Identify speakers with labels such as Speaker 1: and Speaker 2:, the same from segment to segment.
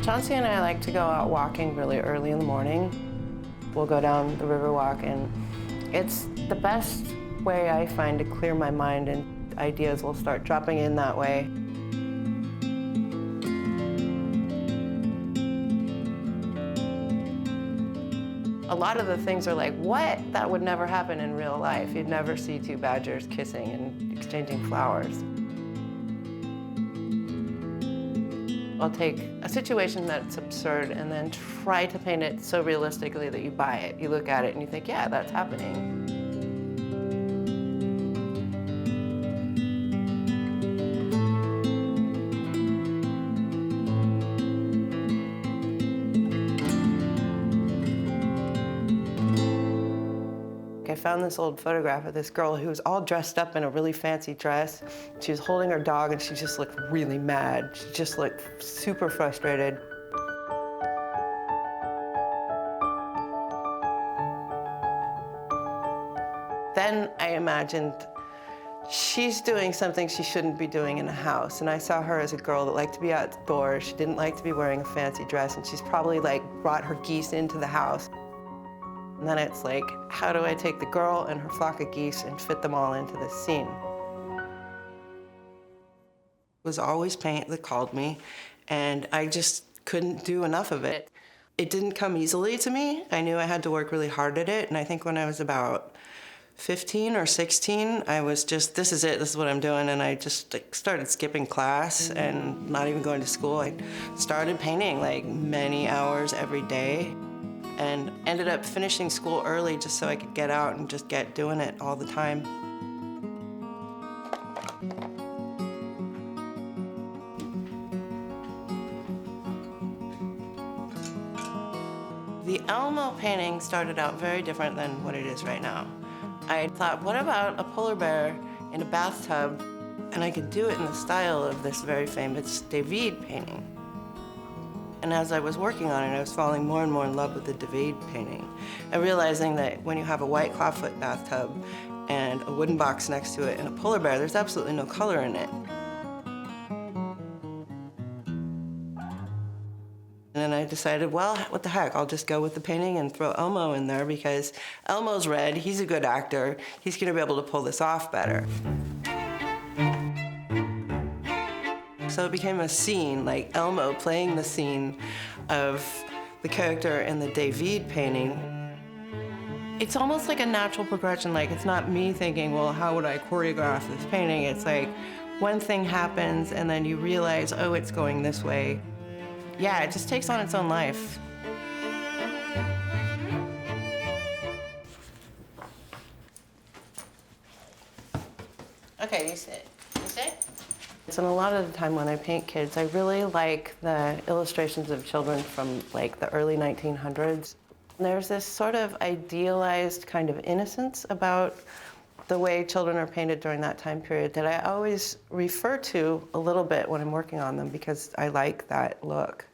Speaker 1: Chauncy and I like to go out walking really early in the morning. We'll go down the river walk, and it's the best way I find to clear my mind, and ideas will start dropping in that way. A lot of the things are like, what? That would never happen in real life. You'd never see two badgers kissing and exchanging flowers. I'll take a situation that's absurd and then try to paint it so realistically that you buy it. You look at it and you think, yeah, that's happening. I found this old photograph of this girl who was all dressed up in a really fancy dress. She was holding her dog and she just looked really mad. She just looked super frustrated. Then I imagined she's doing something she shouldn't be doing in a house. And I saw her as a girl that liked to be outdoors. She didn't like to be wearing a fancy dress, and she's probably like brought her geese into the house. And then it's like, how do I take the girl and her flock of geese and fit them all into this scene? It was always paint that called me, and I just couldn't do enough of it. It didn't come easily to me. I knew I had to work really hard at it, and I think when I was about 15 or 16, I was just, this is it, this is what I'm doing, and I just like, started skipping class and not even going to school. I started painting like many hours every day, and ended up finishing school early just so I could get out and just get doing it all the time. The Elmo painting started out very different than what it is right now. I thought, what about a polar bear in a bathtub? And I could do it in the style of this very famous David painting. And as I was working on it, I was falling more and more in love with the David painting, and realizing that when you have a white clawfoot bathtub and a wooden box next to it and a polar bear, there's absolutely no color in it. And then I decided, well, what the heck, I'll just go with the painting and throw Elmo in there, because Elmo's red, he's a good actor, he's gonna be able to pull this off better. So it became a scene, like Elmo playing the scene of the character in the David painting. It's almost like a natural progression. Like, it's not me thinking, well, how would I choreograph this painting? It's like one thing happens and then you realize, oh, it's going this way. Yeah, it just takes on its own life. Okay, you sit. You sit? And a lot of the time when I paint kids, I really like the illustrations of children from like the early 1900s. There's this sort of idealized kind of innocence about the way children are painted during that time period that I always refer to a little bit when I'm working on them, because I like that look.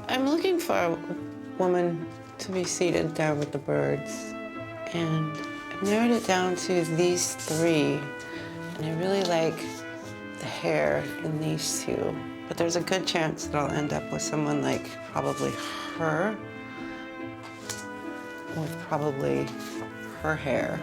Speaker 1: I'm looking for a woman to be seated down with the birds. And I've narrowed it down to these three, and I really like the hair in these two. But there's a good chance that I'll end up with someone like probably her, with probably her hair.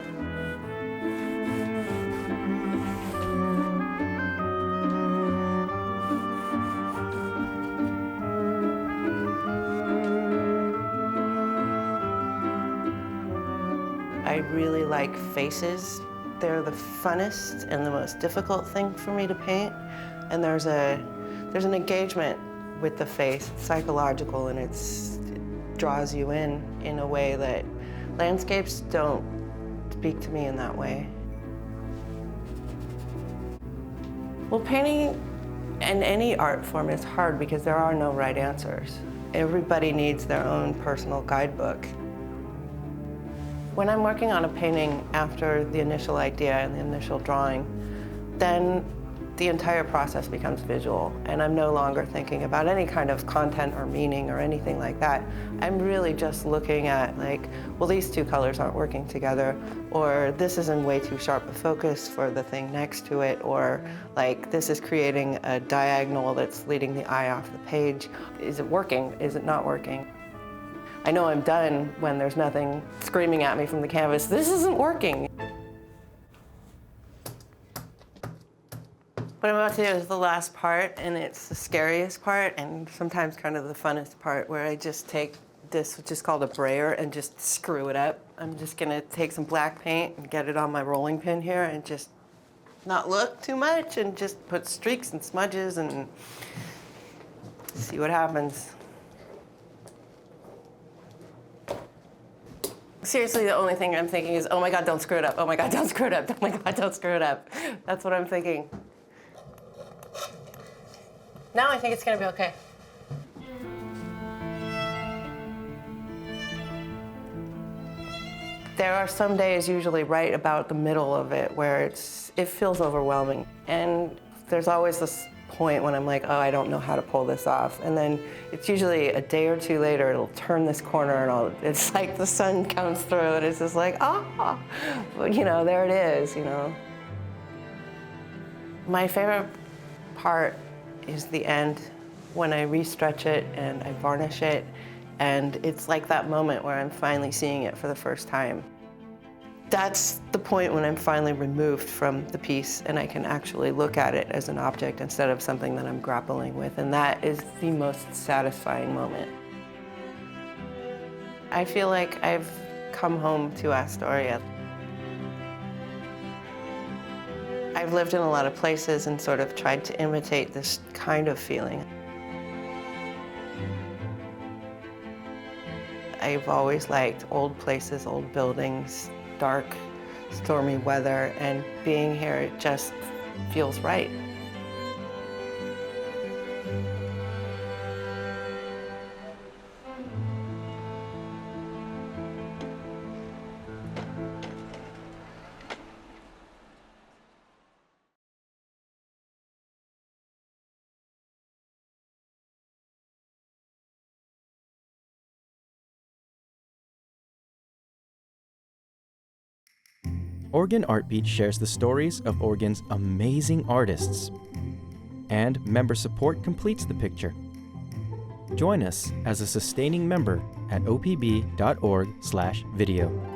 Speaker 1: I really like faces. They're the funnest and the most difficult thing for me to paint. And there's an engagement with the face. It's psychological, and it draws you in a way that landscapes don't speak to me in that way. Well, painting in any art form is hard because there are no right answers. Everybody needs their own personal guidebook. When I'm working on a painting after the initial idea and the initial drawing, then the entire process becomes visual, and I'm no longer thinking about any kind of content or meaning or anything like that. I'm really just looking at like, well, these two colors aren't working together, or this is in way too sharp a focus for the thing next to it, or like this is creating a diagonal that's leading the eye off the page. Is it working? Is it not working? I know I'm done when there's nothing screaming at me from the canvas, this isn't working. What I'm about to do is the last part, and it's the scariest part, and sometimes kind of the funnest part, where I just take this, which is called a brayer, and just screw it up. I'm just gonna take some black paint and get it on my rolling pin here, and just not look too much, and just put streaks and smudges, and see what happens. Seriously, the only thing I'm thinking is, oh my God, don't screw it up. Oh my God, don't screw it up. Oh my God, don't screw it up. That's what I'm thinking. Now I think it's gonna be okay. There are some days, usually right about the middle of it, where it feels overwhelming. And there's always this point when I'm like, oh, I don't know how to pull this off. And then it's usually a day or two later, it'll turn this corner and it's like the sun comes through and it's just like, oh, but, you know, there it is, you know. My favorite part is the end, when I restretch it and I varnish it, and it's like that moment where I'm finally seeing it for the first time. That's the point when I'm finally removed from the piece and I can actually look at it as an object instead of something that I'm grappling with, and that is the most satisfying moment. I feel like I've come home to Astoria. I've lived in a lot of places and sort of tried to imitate this kind of feeling. I've always liked old places, old buildings, dark, stormy weather, and being here, it just feels right.
Speaker 2: Oregon Art Beat shares the stories of Oregon's amazing artists, and member support completes the picture. Join us as a sustaining member at opb.org/video.